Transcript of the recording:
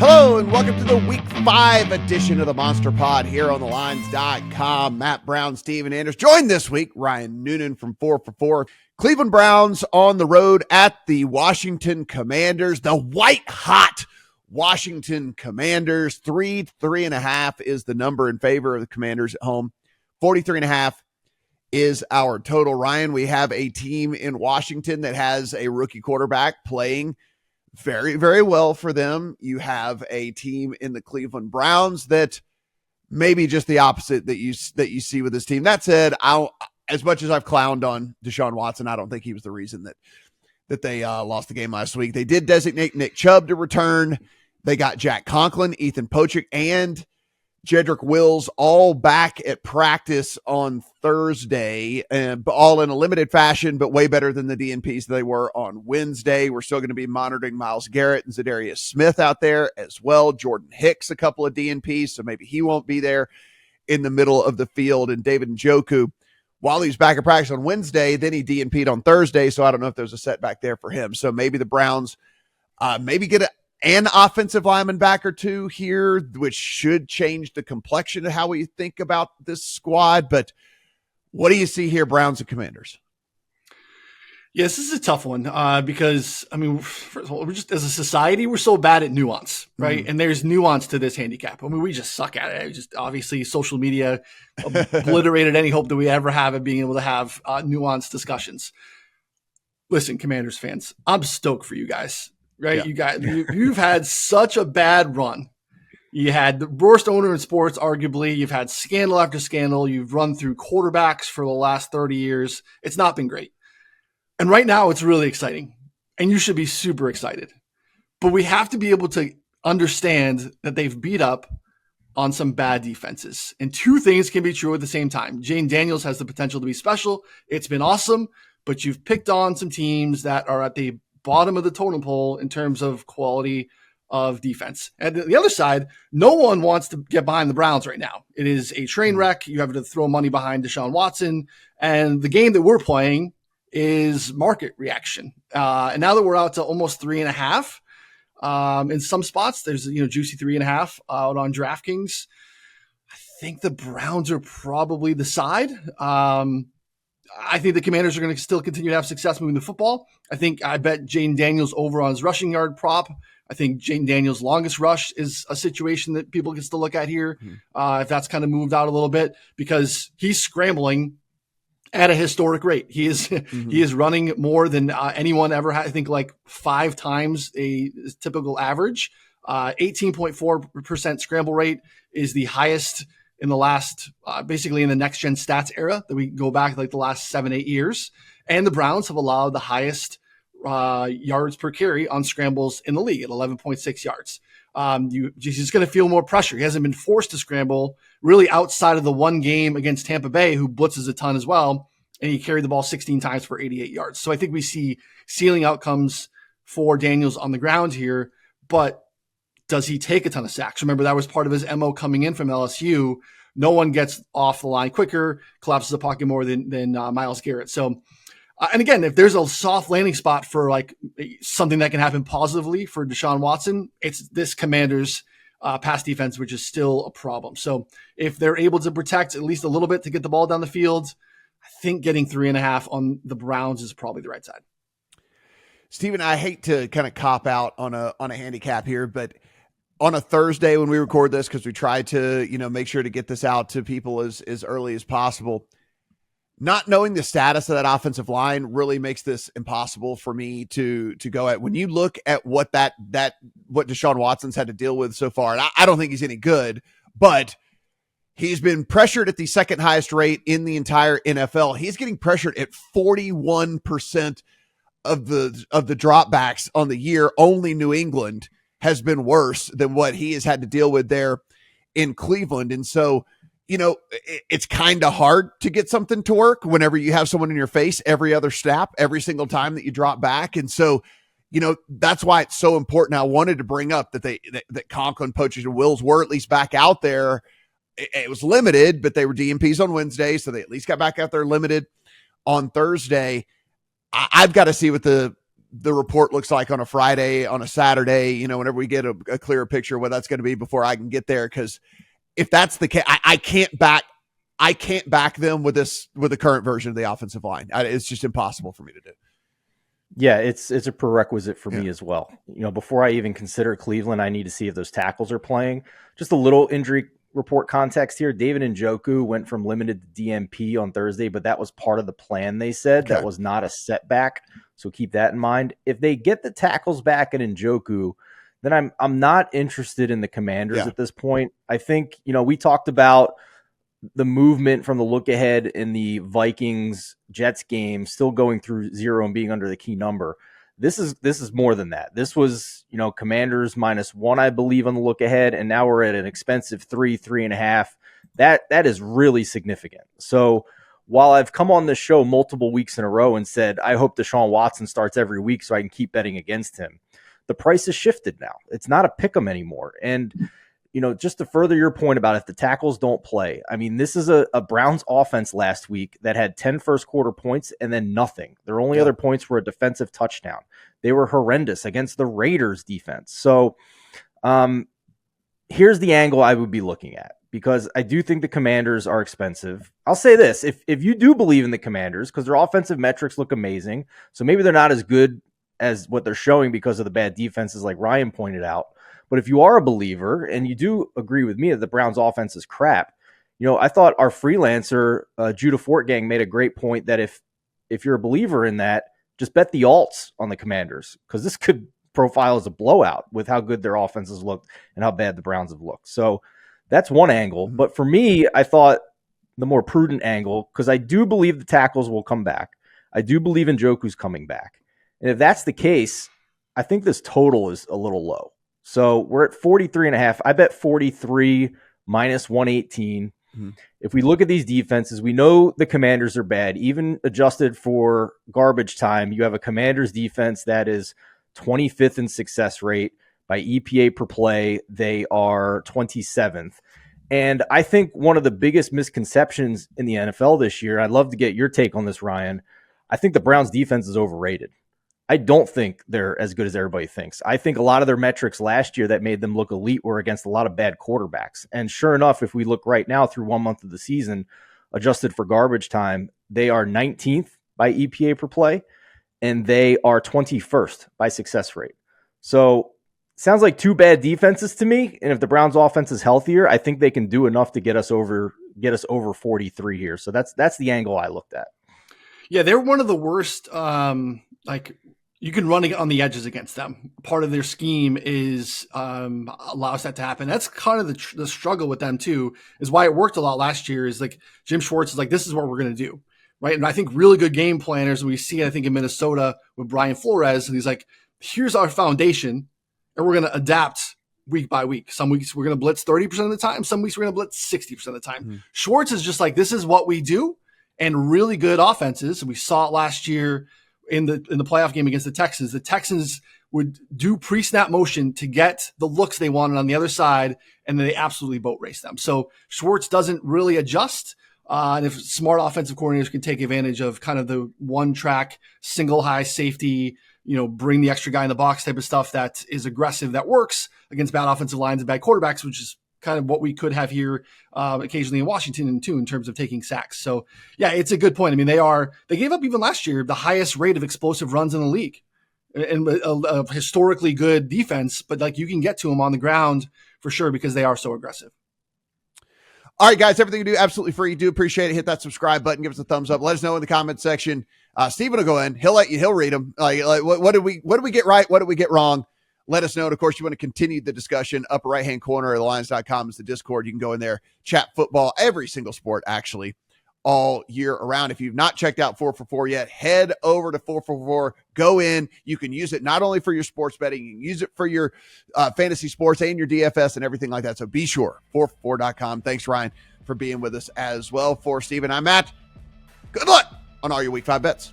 Hello and welcome to the Week 5 edition of the Monster Pod here on thelines.com. Matt Brown, Steven Anders. Joined this week, Ryan Noonan from 4 for 4. Cleveland Browns on the road at the Washington Commanders. The white-hot Washington Commanders. 3.5 is the number in favor of the Commanders at home. 43.5 is our total. Ryan, we have a team in Washington that has a rookie quarterback playing very, very well for them. You have a team in the Cleveland Browns that maybe just the opposite that you see with this team. That said, as much as I've clowned on Deshaun Watson, I don't think he was the reason that they lost the game last week. They did designate Nick Chubb to return. They got Jack Conklin, Ethan Pochik, and Jedrick Wills all back at practice on Thursday, and all in a limited fashion, but way better than the DNPs they were on Wednesday. We're still going to be monitoring Myles Garrett and Zadarius Smith out there as well. Jordan Hicks, a couple of DNPs, so maybe he won't be there in the middle of the field. And David Njoku, while he's back at practice on Wednesday, then he DNP'd on Thursday, so I don't know if there's a setback there for him. So maybe the Browns maybe get an offensive lineman back or two here, which should change the complexion of how we think about this squad. But what do you see here, Browns and Commanders? Yes, this is a tough one because, I mean, first of all, we're just, as a society, we're so bad at nuance, right? Mm-hmm. And there's nuance to this handicap. I mean, we just suck at it. Just obviously social media obliterated any hope that we ever have of being able to have nuanced discussions. Listen, Commanders fans, I'm stoked for you guys. Right, yeah. You've had such a bad run. You had the worst owner in sports, arguably. You've had scandal after scandal. You've run through quarterbacks for the last 30 years. It's not been great. And right now, it's really exciting. And you should be super excited. But we have to be able to understand that they've beat up on some bad defenses. And two things can be true at the same time. Jane Daniels has the potential to be special. It's been awesome. But you've picked on some teams that are at the bottom of the totem pole in terms of quality of defense. And the other side, no one wants to get behind the Browns right now. It is a train wreck. You have to throw money behind Deshaun Watson. And the game that we're playing is market reaction. And now that we're out to almost 3.5, in some spots, there's, juicy 3.5 out on DraftKings. I think the Browns are probably the side. I think the Commanders are going to still continue to have success moving the football. I bet Jane Daniels over on his rushing yard prop. I think Jane Daniels' longest rush is a situation that people can still look at here. If that's kind of moved out a little bit, because he's scrambling at a historic rate. He is running more than anyone ever had. I think like 5 times a typical average. 18.4% scramble rate is the highest in the last, basically in the next gen stats era that we go back like the last 7-8 years. And the Browns have allowed the highest yards per carry on scrambles in the league at 11.6 yards. He's going to feel more pressure. He hasn't been forced to scramble really outside of the one game against Tampa Bay, who blitzes a ton as well. And he carried the ball 16 times for 88 yards. So I think we see ceiling outcomes for Daniels on the ground here, but does he take a ton of sacks? Remember, that was part of his MO coming in from LSU. No one gets off the line quicker, collapses the pocket more than Myles Garrett. So, and again, if there's a soft landing spot for like something that can happen positively for Deshaun Watson, it's this Commanders pass defense, which is still a problem. So if they're able to protect at least a little bit to get the ball down the field, I think getting 3.5 on the Browns is probably the right side. Steven, I hate to kind of cop out on a handicap here, but on a Thursday when we record this, because we try to, make sure to get this out to people as early as possible, not knowing the status of that offensive line really makes this impossible for me to go at. When you look at what what Deshaun Watson's had to deal with so far, and I don't think he's any good, but he's been pressured at the second highest rate in the entire NFL. He's getting pressured at 41% of the dropbacks on the year. Only New England has been worse than what he has had to deal with there in Cleveland. And so, it's kind of hard to get something to work whenever you have someone in your face every other snap, every single time that you drop back. And so, that's why it's so important. I wanted to bring up that Conklin, Pochik, and Wills were at least back out there. It was limited, but they were DMPs on Wednesday, so they at least got back out there limited on Thursday. I've got to see what the the report looks like on a Friday, on a Saturday, whenever we get a clearer picture of what that's going to be before I can get there. Because if that's the case, I can't back them with the current version of the offensive line. It's just impossible for me to do. Yeah, it's a prerequisite for me as well. Before I even consider Cleveland, I need to see if those tackles are playing. Just a little injury report context here. David Njoku went from limited to DMP on Thursday, but that was part of the plan, they said. Okay. That was not a setback, so keep that in mind. If they get the tackles back in Njoku, then I'm not interested in the Commanders at this point. I think, we talked about the movement from the look ahead in the Vikings-Jets game still going through 0 and being under the key number. This is more than that. This was, Commanders -1, I believe, on the look ahead, and now we're at an expensive 3.5. That is really significant. So while I've come on this show multiple weeks in a row and said, I hope Deshaun Watson starts every week so I can keep betting against him, the price has shifted now. It's not a pick 'em anymore. And just to further your point about if the tackles don't play, I mean, this is a Browns offense last week that had 10 first quarter points and then nothing. Their only other points were a defensive touchdown. They were horrendous against the Raiders defense. So here's the angle I would be looking at, because I do think the Commanders are expensive. I'll say this, if you do believe in the Commanders, because their offensive metrics look amazing, so maybe they're not as good as what they're showing because of the bad defenses like Ryan pointed out. But if you are a believer and you do agree with me that the Browns offense is crap, I thought our freelancer, Judah Fortgang, made a great point that if you're a believer in that, just bet the alts on the Commanders, because this could profile as a blowout with how good their offenses looked and how bad the Browns have looked. So that's one angle. But for me, I thought the more prudent angle, because I do believe the tackles will come back. I do believe Njoku's coming back. And if that's the case, I think this total is a little low. So we're at 43.5. I bet 43 -118. If we look at these defenses, we know the Commanders are bad. Even adjusted for garbage time, you have a Commanders defense that is 25th in success rate. By EPA per play, they are 27th. And I think one of the biggest misconceptions in the NFL this year, I'd love to get your take on this, Ryan. I think the Browns defense is overrated. I don't think they're as good as everybody thinks. I think a lot of their metrics last year that made them look elite were against a lot of bad quarterbacks. And sure enough, if we look right now through 1 month of the season, adjusted for garbage time, they are 19th by EPA per play, and they are 21st by success rate. So sounds like two bad defenses to me. And if the Browns offense is healthier, I think they can do enough to get us over 43 here. So that's the angle I looked at. Yeah, they're one of the worst, you can run on the edges against them. Part of their scheme is allows that to happen. That's kind of the struggle with them too, is why it worked a lot last year, is like Jim Schwartz is like, this is what we're going to do, right? And I think really good game planners, we see, I think in Minnesota with Brian Flores, and he's like, here's our foundation, and we're going to adapt week by week. Some weeks we're going to blitz 30% of the time. Some weeks we're going to blitz 60% of the time. Schwartz is just like, this is what we do. And really good offenses, and we saw it last year in the playoff game against the Texans. The Texans would do pre-snap motion to get the looks they wanted on the other side, and then they absolutely boat race them. So Schwartz doesn't really adjust. And if smart offensive coordinators can take advantage of kind of the one-track, single high safety, bring the extra guy in the box type of stuff that is aggressive, that works against bad offensive lines and bad quarterbacks, which is kind of what we could have here occasionally in Washington too, in terms of taking sacks. So yeah, it's a good point. I mean, they gave up even last year the highest rate of explosive runs in the league, and a historically good defense, but like you can get to them on the ground for sure because they are so aggressive. All right, guys, everything you do absolutely free. Do appreciate it. Hit that subscribe button. Give us a thumbs up. Let us know in the comment section. Steven will go in. He'll read them. Like what did we get right? What did we get wrong? Let us know. And of course, you want to continue the discussion. Upper right-hand corner of thelions.com is the Discord. You can go in there, chat football, every single sport, actually, all year around. If you've not checked out 4for4 yet, head over to 4for4. Go in. You can use it not only for your sports betting, you can use it for your fantasy sports and your DFS and everything like that. So be sure, 4for4.com. Thanks, Ryan, for being with us as well. For Steven, I'm Matt. Good luck on all your Week 5 bets.